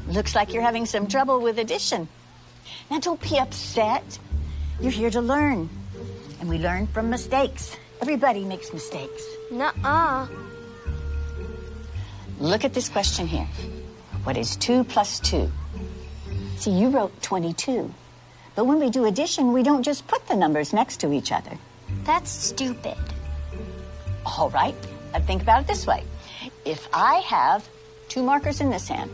Looks like you're having some trouble with addition. Now, don't be upset. You're here to learn. And we learn from mistakes. Everybody makes mistakes. Nuh-uh. Look at this question here. What is 2 plus 2? See, you wrote 22. But when we do addition, we don't just put the numbers next to each other. That's stupid. All right. Think about it this way. If I have 2 markers in this hand,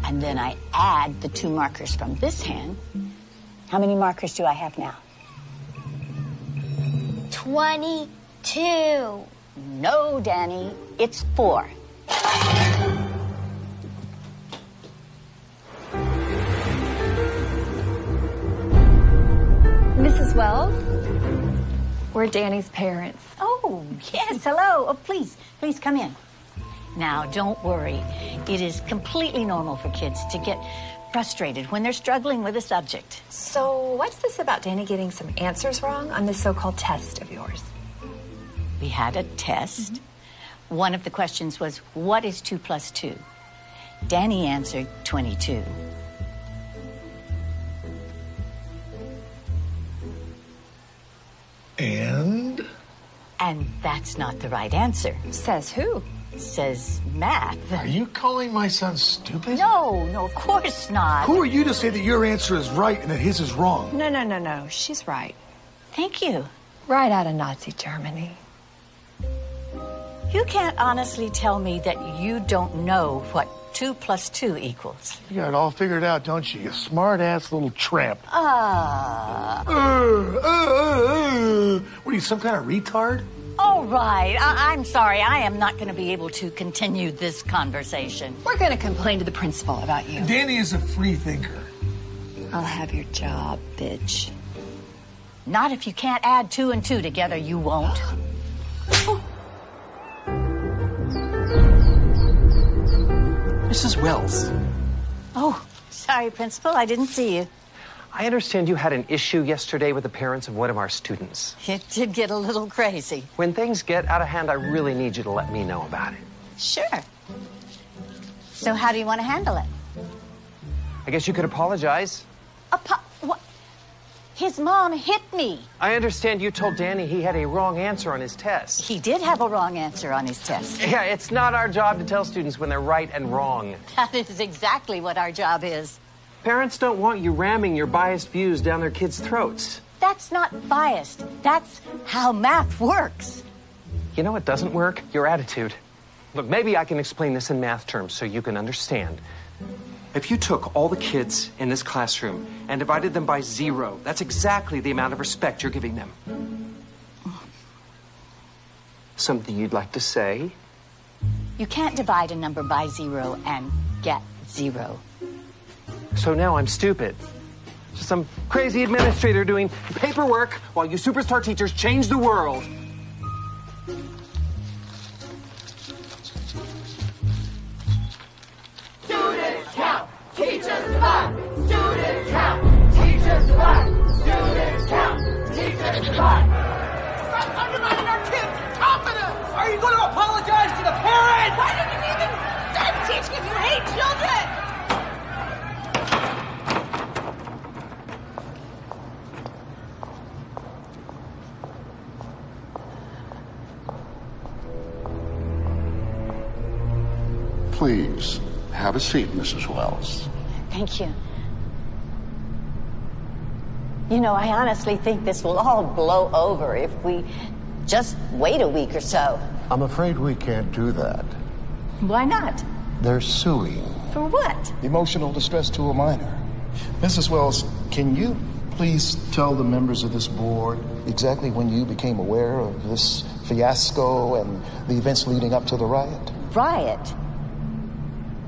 and then I add the 2 markers from this hand, how many markers do I have now? 22. No, Danny, it's 4. Mrs. Wells, we're Danny's parents. Oh, yes, hello. Oh, please come in. Now, don't worry. It is completely normal for kids to get frustrated when they're struggling with a subject. So what's this about Danny getting some answers wrong on this so-called test of yours? We had a test. Mm-hmm. One of the questions was, what is 2 plus 2? Danny answered 22. And? And that's not the right answer. Says who? Says math. Are you calling my son stupid? No, of course not. Who are you to say that your answer is right and that his is wrong? No. She's right. Thank you. Right out of Nazi Germany. You can't honestly tell me that you don't know what 2 plus 2 equals. You got it all figured out, don't you? You smart-ass little tramp. What are you, some kind of retard? All right. I'm sorry. I am not going to be able to continue this conversation. We're going to complain to the principal about you. Danny is a free thinker. I'll have your job, bitch. Not if you can't add 2 and 2 together, you won't. Mrs. Wells. Oh, sorry, Principal. I didn't see you. I understand you had an issue yesterday with the parents of one of our students. It did get a little crazy. When things get out of hand, I really need you to let me know about it. Sure. So how do you want to handle it? I guess you could apologize. What? His mom hit me. I understand you told Danny he had a wrong answer on his test. He did have a wrong answer on his test. Yeah, it's not our job to tell students when they're right and wrong. That is exactly what our job is. Parents don't want you ramming your biased views down their kids' throats. That's not biased. That's how math works. You know what doesn't work? Your attitude. Look, maybe I can explain this in math terms so you can understand. If you took all the kids in this classroom and divided them by 0, that's exactly the amount of respect you're giving them. Something you'd like to say? You can't divide a number by 0 and get 0. So now I'm stupid. Some crazy administrator doing paperwork while you superstar teachers change the world. Students count, teachers divide. Students count, teachers divide. Students count, teachers divide. Stop undermining our kids' confidence! Are you going to apologize to the parents? Why didn't you even start teaching if you hate children? Please, have a seat, Mrs. Wells. Thank you. You know, I honestly think this will all blow over if we just wait a week or so. I'm afraid we can't do that. Why not? They're suing. For what? Emotional distress to a minor. Mrs. Wells, can you please tell the members of this board exactly when you became aware of this fiasco and the events leading up to the riot? Riot?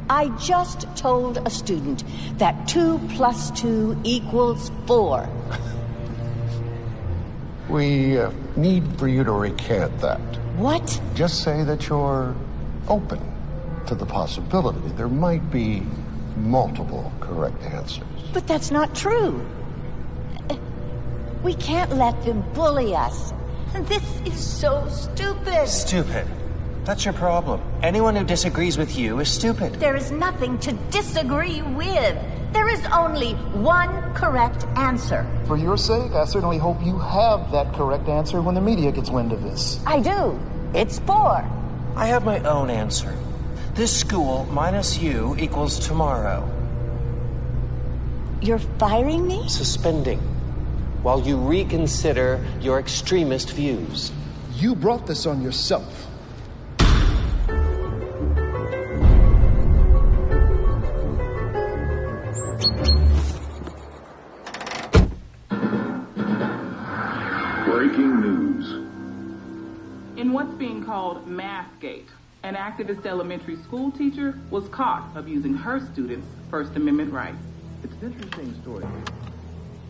I just told a student that 2 plus 2 equals 4. We need for you to recant that. What? Just say that you're open to the possibility there might be multiple correct answers. But that's not true. We can't let them bully us. This is so stupid. Stupid. That's your problem. Anyone who disagrees with you is stupid. There is nothing to disagree with. There is only one correct answer. For your sake, I certainly hope you have that correct answer when the media gets wind of this. I do. It's 4. I have my own answer. This school minus you equals tomorrow. You're firing me? Suspending. While you reconsider your extremist views. You brought this on yourself. Breaking news. In what's being called Mathgate, an activist elementary school teacher was caught abusing her students' First Amendment rights. It's an interesting story.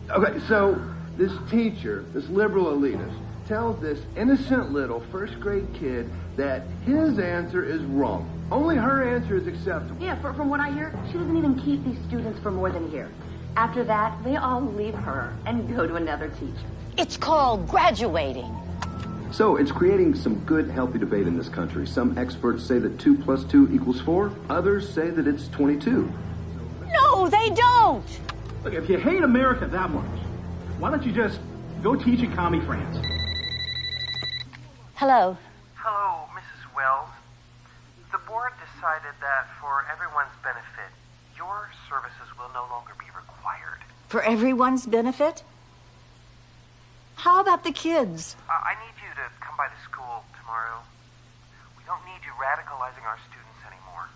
Okay, so this teacher, this liberal elitist, tells this innocent little first-grade kid that his answer is wrong. Only her answer is acceptable. Yeah, from what I hear, she doesn't even keep these students for more than a year. After that, they all leave her and go to another teacher. It's called graduating. So it's creating some good, healthy debate in this country. Some experts say that 2 + 2 = 4. Others say that it's 22. No, they don't. Look, if you hate America that much, why don't you just go teach in commie France? Hello. Hello, Mrs. Wells. The board decided that for everyone's benefit, your services will no longer be required. For everyone's benefit? How about the kids? I need you to come by the school tomorrow. We don't need you radicalizing our students anymore.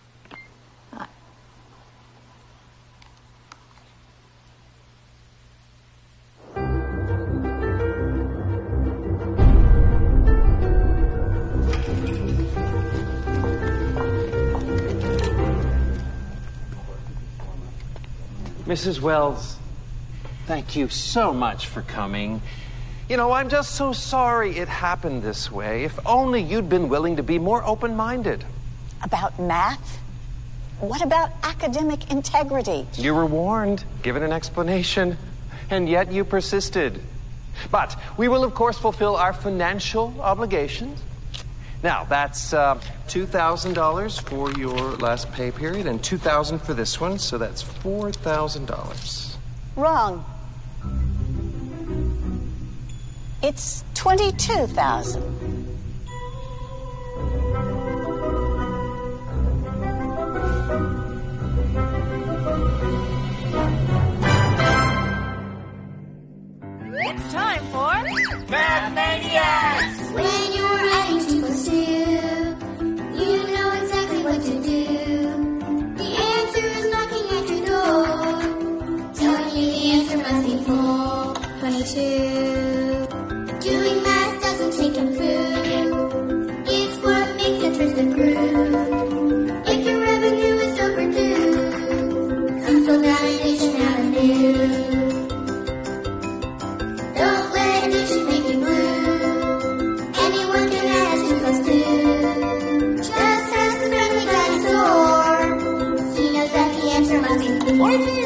Mrs. Wells, thank you so much for coming. You know, I'm just so sorry it happened this way. If only you'd been willing to be more open-minded. About math? What about academic integrity? You were warned, given an explanation, and yet you persisted. But we will, of course, fulfill our financial obligations. Now, that's $2,000 for your last pay period and $2,000 for this one, so that's $4,000. Wrong. It's 22,000. It's time for Math Maniacs! When you're adding 2 + 2, you know exactly what to do. The answer is knocking at your door, telling you the answer must be 422. Doing math doesn't take Kung Fu. It's what makes interest improve. If your revenue is overdue, console validation avenue. Don't let addition make you blue. Anyone can add 2 + 2. Just ask the friendly dinosaur. He knows that the answer must be 4.